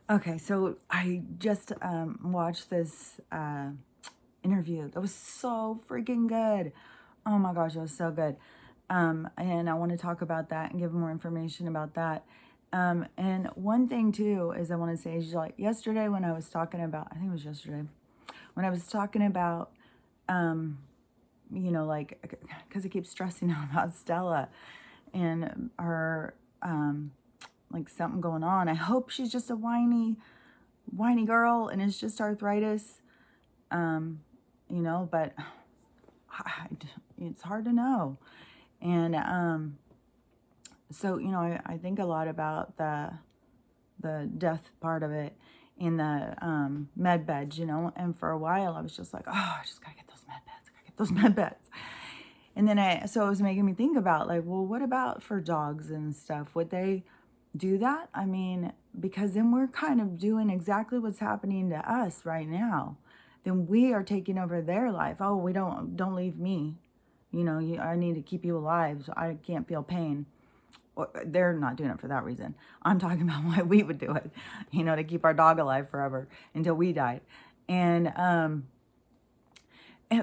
Okay, so I just watched this interview that was so freaking good. Oh my gosh, it was so good. And I want to talk about that and give more information about that. And one thing too is I want to say is like yesterday when I was talking about, I think it was yesterday, when I was talking about, like, because I keep stressing out about Stella and her, like something going on. I hope she's just a whiny girl and it's just arthritis, um, but it's hard to know. And so, I think a lot about the death part of it in the med beds, and for a while I was just like, oh, I just gotta get those med beds. I gotta get those med beds. And then so it was making me think about like, well, what about for dogs and stuff? Would they do that? I mean, because then we're kind of doing exactly what's happening to us right now. Then we are taking over their life. Oh, we don't leave me. I need to keep you alive so I can't feel pain. Well, they're not doing it for that reason. I'm talking about why we would do it, to keep our dog alive forever until we died. And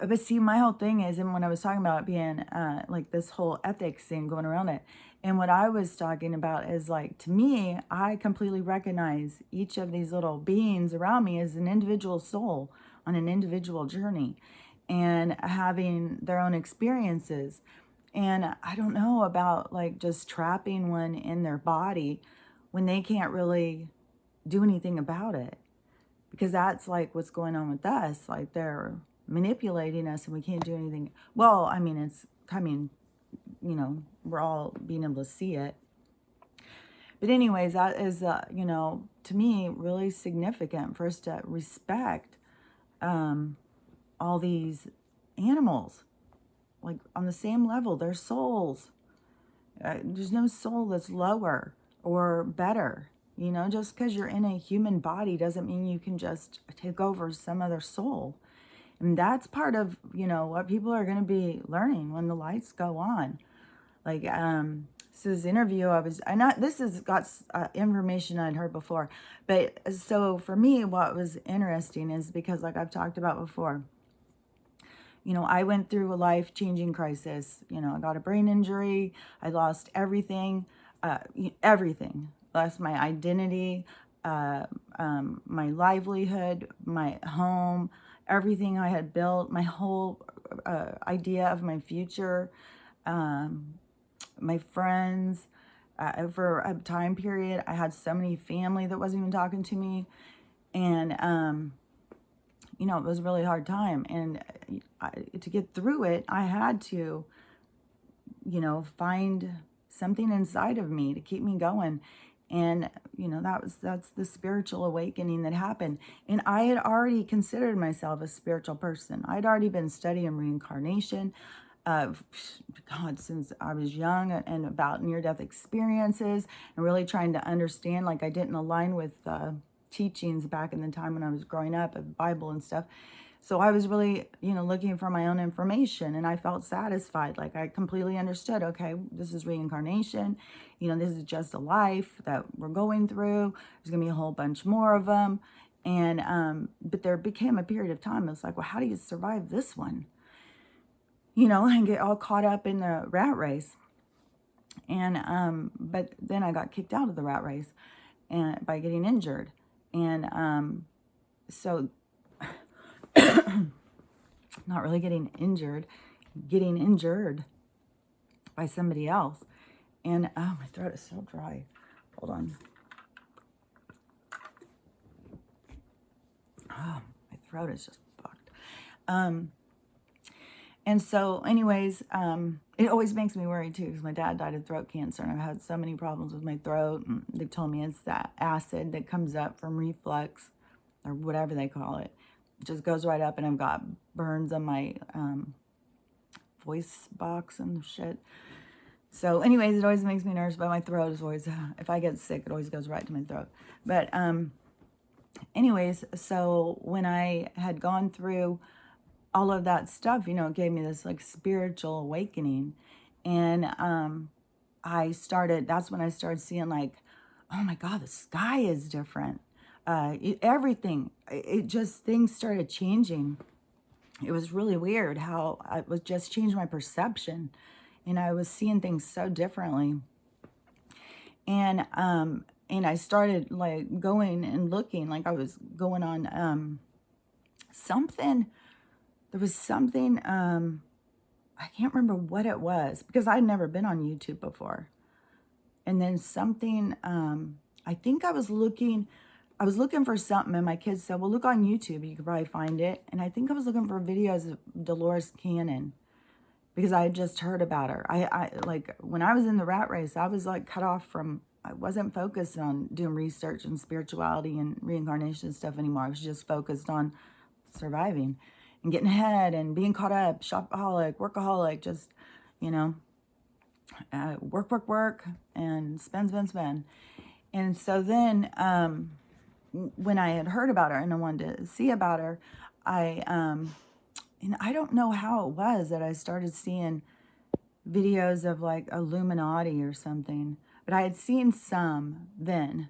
but see, my whole thing is, and when I was talking about it being like this whole ethics thing going around it, and what I was talking about is like, to me, I completely recognize each of these little beings around me as an individual soul on an individual journey and having their own experiences. And I don't know about like just trapping one in their body when they can't really do anything about it, because that's like what's going on with us. Like they're manipulating us and we can't do anything. Well, I mean, it's coming, we're all being able to see it. But anyways, that is, to me, really significant for us to respect all these animals, like on the same level, they're souls. There's no soul that's lower or better. Just because you're in a human body doesn't mean you can just take over some other soul. And that's part of, what people are going to be learning when the lights go on. Like, so this interview, this has got information I'd heard before. But so for me, what was interesting is because, like I've talked about before, I went through a life-changing crisis. I got a brain injury. I lost everything, everything. Lost my identity, my livelihood, my home, everything I had built, my whole idea of my future, my friends. For a time period, I had so many family that wasn't even talking to me. And it was a really hard time. And to get through it, I had to, find something inside of me to keep me going. And, that's the spiritual awakening that happened. And I had already considered myself a spiritual person. I'd already been studying reincarnation, God, since I was young, and about near-death experiences and really trying to understand, like I didn't align with teachings back in the time when I was growing up of Bible and stuff. So I was really, looking for my own information, and I felt satisfied. Like I completely understood, okay, this is reincarnation. This is just a life that we're going through. There's going to be a whole bunch more of them. And, but there became a period of time. It's like, well, how do you survive this one? And get all caught up in the rat race. And, but then I got kicked out of the rat race and by getting injured. And, so not really getting injured by somebody else. And oh, my throat is so dry. Hold on. Oh, my throat is just fucked. And so anyways, it always makes me worry too, because my dad died of throat cancer and I've had so many problems with my throat, and they told me it's that acid that comes up from reflux or whatever they call it. It just goes right up, and I've got burns on my voice box and shit. So anyways, it always makes me nervous, but my throat is always, if I get sick, it always goes right to my throat. But anyways, so when I had gone through all of that stuff, it gave me this like spiritual awakening. And that's when I started seeing like, oh my God, the sky is different. everything. It just, things started changing. It was really weird how I was just changed my perception, and I was seeing things so differently. And I started like going and looking, like I was going on something. There was something, I can't remember what it was because I'd never been on YouTube before. And then something, I think I was looking for something, and my kids said, well, look on YouTube, you could probably find it. And I think I was looking for videos of Dolores Cannon because I had just heard about her. I like, when I was in the rat race, I was like cut off from, I wasn't focused on doing research and spirituality and reincarnation stuff anymore. I was just focused on surviving and getting ahead and being caught up, shopaholic, workaholic, just, you know, work, and spend. And so then, when I had heard about her and I wanted to see about her, and I don't know how it was that I started seeing videos of like Illuminati or something, but I had seen some then.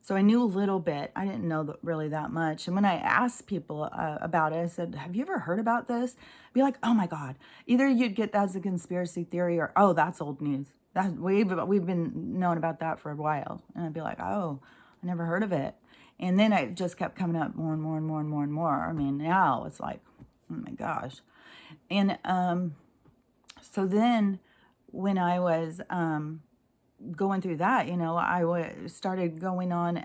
So I knew a little bit. I didn't know really that much. And when I asked people about it, I said, have you ever heard about this? Be like, oh my God. Either you'd get that as a conspiracy theory or, oh, that's old news. We've been knowing about that for a while. And I'd be like, oh, I never heard of it. And then it just kept coming up more and more and more and more and more. I mean, now it's like, oh my gosh. And so then when I was going through that, you know, started going on,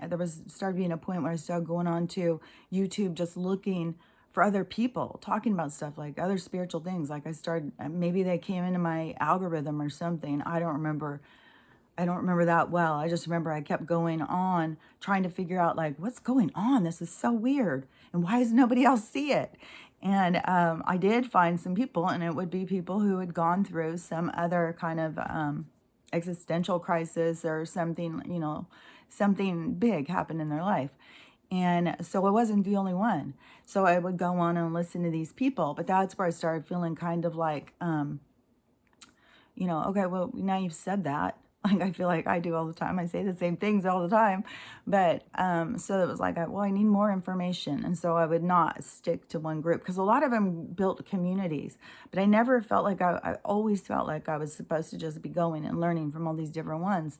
started being a point where I started going on to YouTube, just looking for other people talking about stuff like other spiritual things. Like I started, maybe they came into my algorithm or something. I don't remember that well. I just remember I kept going on trying to figure out like, what's going on? This is so weird. And why does nobody else see it? And I did find some people, and it would be people who had gone through some other kind of existential crisis or something, you know, something big happened in their life. And so I wasn't the only one. So I would go on and listen to these people, but that's where I started feeling kind of like, you know, okay, well, now you've said that. Like, I feel like I do all the time. I say the same things all the time. But so it was like, well, I need more information. And so I would not stick to one group because a lot of them built communities. But I never felt like I always felt like I was supposed to just be going and learning from all these different ones.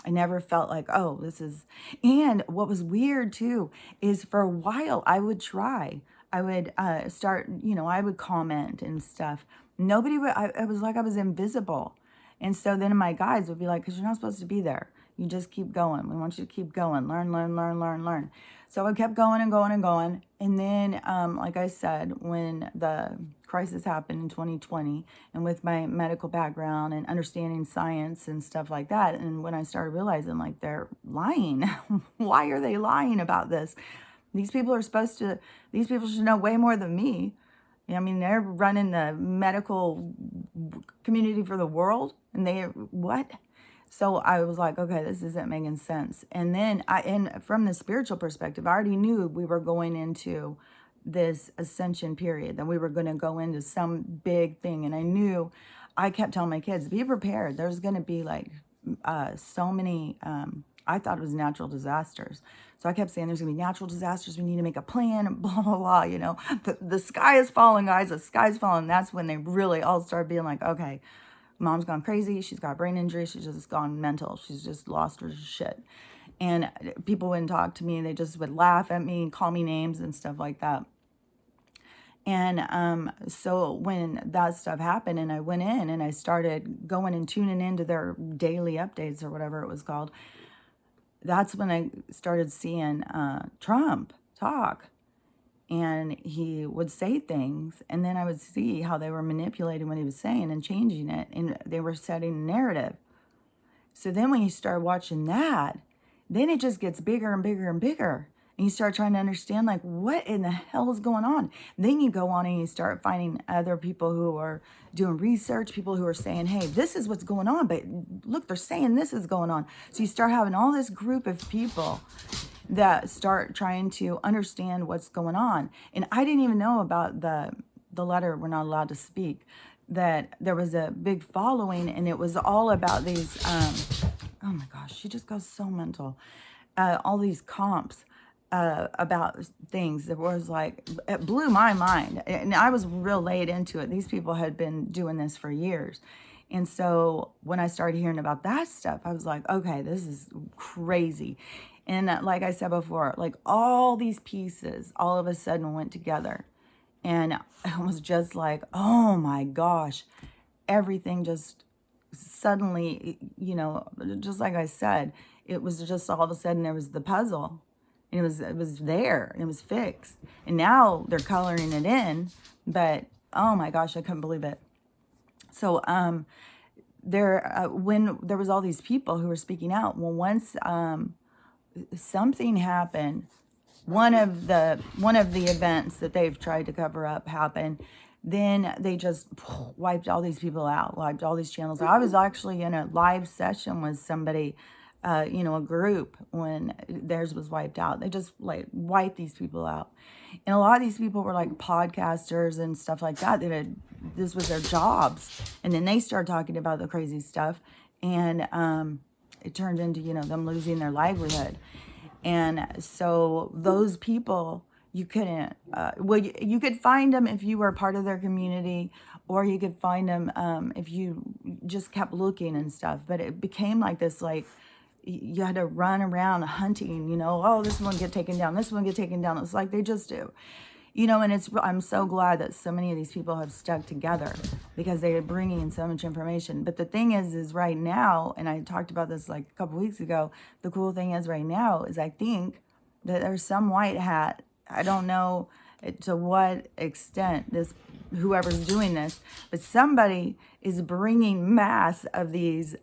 I never felt like, oh, this is. And what was weird too is for a while I would try. I would start, you know, I would comment and stuff. Nobody would, it was like I was invisible. And so then my guides would be like, because you're not supposed to be there. You just keep going. We want you to keep going. Learn. So I kept going and going and going. And then, like I said, when the crisis happened in 2020, and with my medical background and understanding science and stuff like that, and when I started realizing, like, they're lying. Why are they lying about this? These people should know way more than me. I mean, they're running the medical community for the world, and what? So I was like, okay, this isn't making sense. And then and from the spiritual perspective, I already knew we were going into this ascension period, that we were going to go into some big thing. And I kept telling my kids, be prepared. There's going to be like so many, I thought it was natural disasters. So I kept saying there's going to be natural disasters. We need to make a plan, blah, blah, blah. You know, the sky is falling, guys. The sky's falling. That's when they really all started being like, okay, mom's gone crazy. She's got brain injury. She's just gone mental. She's just lost her shit. And people wouldn't talk to me. They just would laugh at me, call me names and stuff like that. And so when that stuff happened and I went in and I started going and tuning into their daily updates or whatever it was called, that's when I started seeing Trump talk. And he would say things, and then I would see how they were manipulating what he was saying and changing it, and they were setting a narrative. So then when you start watching that, then it just gets bigger and bigger and bigger. And you start trying to understand, like, what in the hell is going on? Then you go on and you start finding other people who are doing research, people who are saying, hey, this is what's going on, but look, they're saying this is going on. So you start having all this group of people that start trying to understand what's going on. And I didn't even know about the letter, we're not allowed to speak, that there was a big following, and it was all about these, oh my gosh, she just goes so mental. All these comps about things that was like, it blew my mind. And I was real late into it. These people had been doing this for years. And so when I started hearing about that stuff, I was like, okay, this is crazy. And like I said before, like all these pieces all of a sudden went together. And it was just like, oh my gosh, everything just suddenly, just like I said, it was just all of a sudden there was the puzzle. And it was there and it was fixed. And now they're coloring it in, but oh my gosh, I couldn't believe it. So when there was all these people who were speaking out, well, once something happened, one of the events that they've tried to cover up happened, then they just wiped all these people out, wiped all these channels. I was actually in a live session with somebody, a group, when theirs was wiped out. They just like wiped these people out. And a lot of these people were like podcasters and stuff like that. This was their jobs. And then they started talking about the crazy stuff. And it turned into, them losing their livelihood. And so those people, you couldn't, you could find them if you were part of their community, or you could find them if you just kept looking and stuff. But it became like this, like, you had to run around hunting, oh, this one get taken down, this one get taken down. It's like they just do. And I'm so glad that so many of these people have stuck together because they are bringing in so much information. But the thing is right now, and I talked about this like a couple weeks ago, the cool thing is right now is I think that there's some white hat. I don't know to what extent whoever's doing this, but somebody is bringing mass of these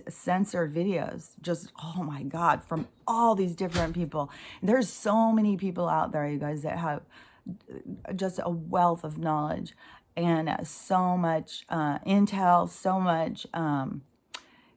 censored videos, just, oh my God, from all these different people. There's so many people out there, you guys, that have just a wealth of knowledge and so much intel, so much,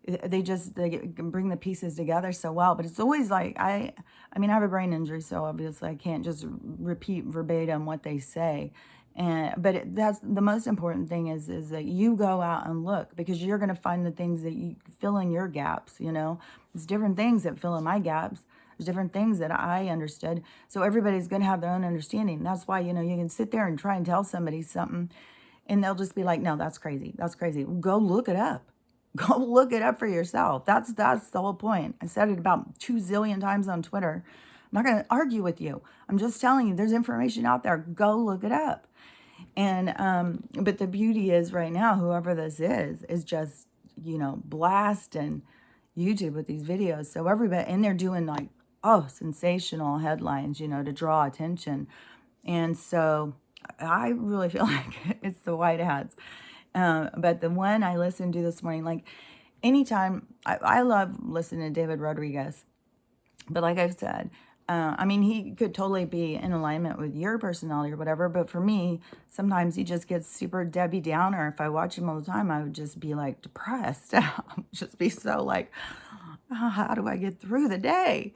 they can bring the pieces together so well. But it's always like, I mean, I have a brain injury, so obviously I can't just repeat verbatim what they say. But that's the most important thing is that you go out and look, because you're going to find the things that you fill in your gaps. It's different things that fill in my gaps. There's different things that I understood. So everybody's going to have their own understanding. That's why, you can sit there and try and tell somebody something and they'll just be like, no, that's crazy. That's crazy. Go look it up. Go look it up for yourself. That's the whole point. I said it about 2 zillion times on Twitter. I'm not going to argue with you. I'm just telling you, there's information out there. Go look it up. And but the beauty is right now, whoever this is just, blasting YouTube with these videos. So everybody, and they're doing like, sensational headlines, to draw attention. And so I really feel like it's the white hats. But the one I listened to this morning, like anytime, I love listening to David Rodriguez. But like I've said, he could totally be in alignment with your personality or whatever. But for me, sometimes he just gets super Debbie Downer. If I watch him all the time, I would just be like depressed. Just be so like, how do I get through the day?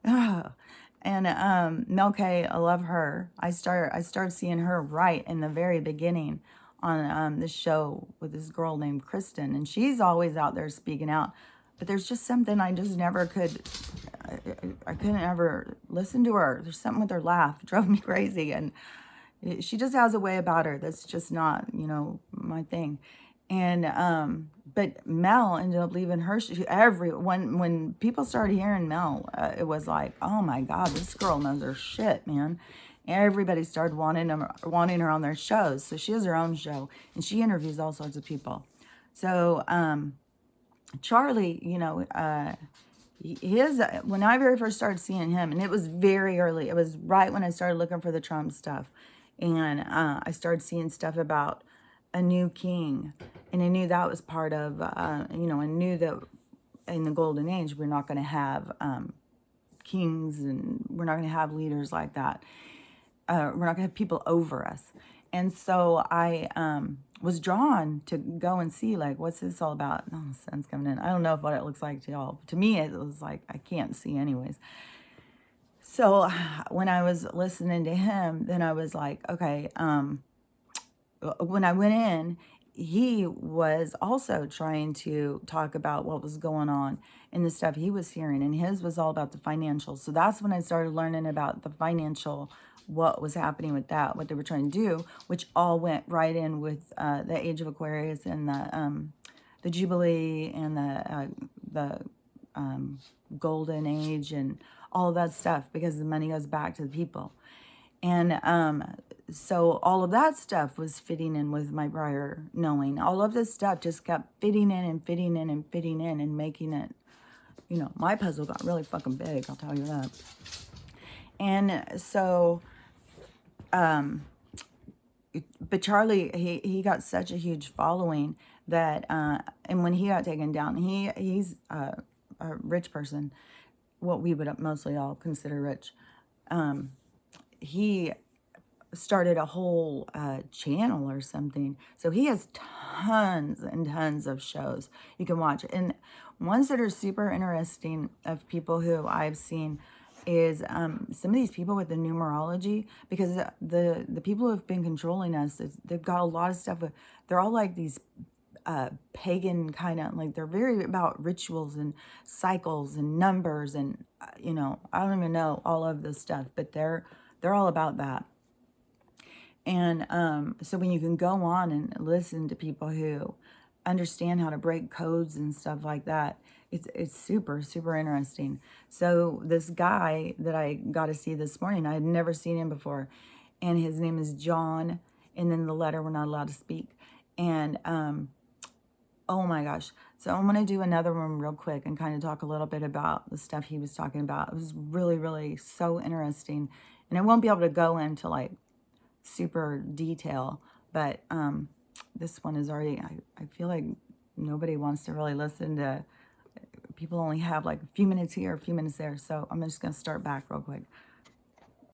And Milky, I love her. I started seeing her right in the very beginning on this show with this girl named Kristen, and she's always out there speaking out. But there's just something I just never could. I couldn't ever listen to her. There's something with her laugh. It drove me crazy, and she just has a way about her that's just not, my thing. And but Mel ended up leaving her. When people started hearing Mel, it was like, oh my God, this girl knows her shit, man. Everybody started wanting her on their shows. So she has her own show, and she interviews all sorts of people. So Charlie, when I very first started seeing him, and it was very early. It was right when I started looking for the Trump stuff, and I started seeing stuff about a new king, and I knew that was part of, I knew that in the golden age we're not going to have kings, and we're not going to have leaders like that. We're not going to have people over us. And so I was drawn to go and see, like, what's this all about? Oh, the sun's coming in. I don't know what it looks like to y'all. To me, it was like, I can't see anyways. So when I was listening to him, then I was like, okay, when I went in, he was also trying to talk about what was going on and the stuff he was hearing, and his was all about the financial. So that's when I started learning about the financial, what was happening with that, what they were trying to do, which all went right in with the Age of Aquarius and the Jubilee and the Golden Age and all of that stuff, because the money goes back to the people. And so all of that stuff was fitting in with my prior knowing. All of this stuff just kept fitting in and fitting in and fitting in and making it, my puzzle got really fucking big, I'll tell you that. And so, but Charlie, he got such a huge following that, and when he got taken down, he's a rich person, what we would mostly all consider rich. He started a whole channel or something. So he has tons and tons of shows you can watch. And ones that are super interesting of people who I've seen is some of these people with the numerology, because the people who have been controlling us, they've got a lot of stuff. They're all like these pagan kind of, like, they're very about rituals and cycles and numbers and I don't even know all of this stuff, but they're all about that. And so when you can go on and listen to people who understand how to break codes and stuff like that, it's super, super interesting. So this guy that I got to see this morning, I had never seen him before, and his name is John, and then the letter we're not allowed to speak. And oh my gosh. So I'm going to do another one real quick and kind of talk a little bit about the stuff he was talking about. It was really, really so interesting. And I won't be able to go into like super detail, but this one is already, I feel like nobody wants to really listen to, people only have like a few minutes here, a few minutes there. So I'm just going to start back real quick.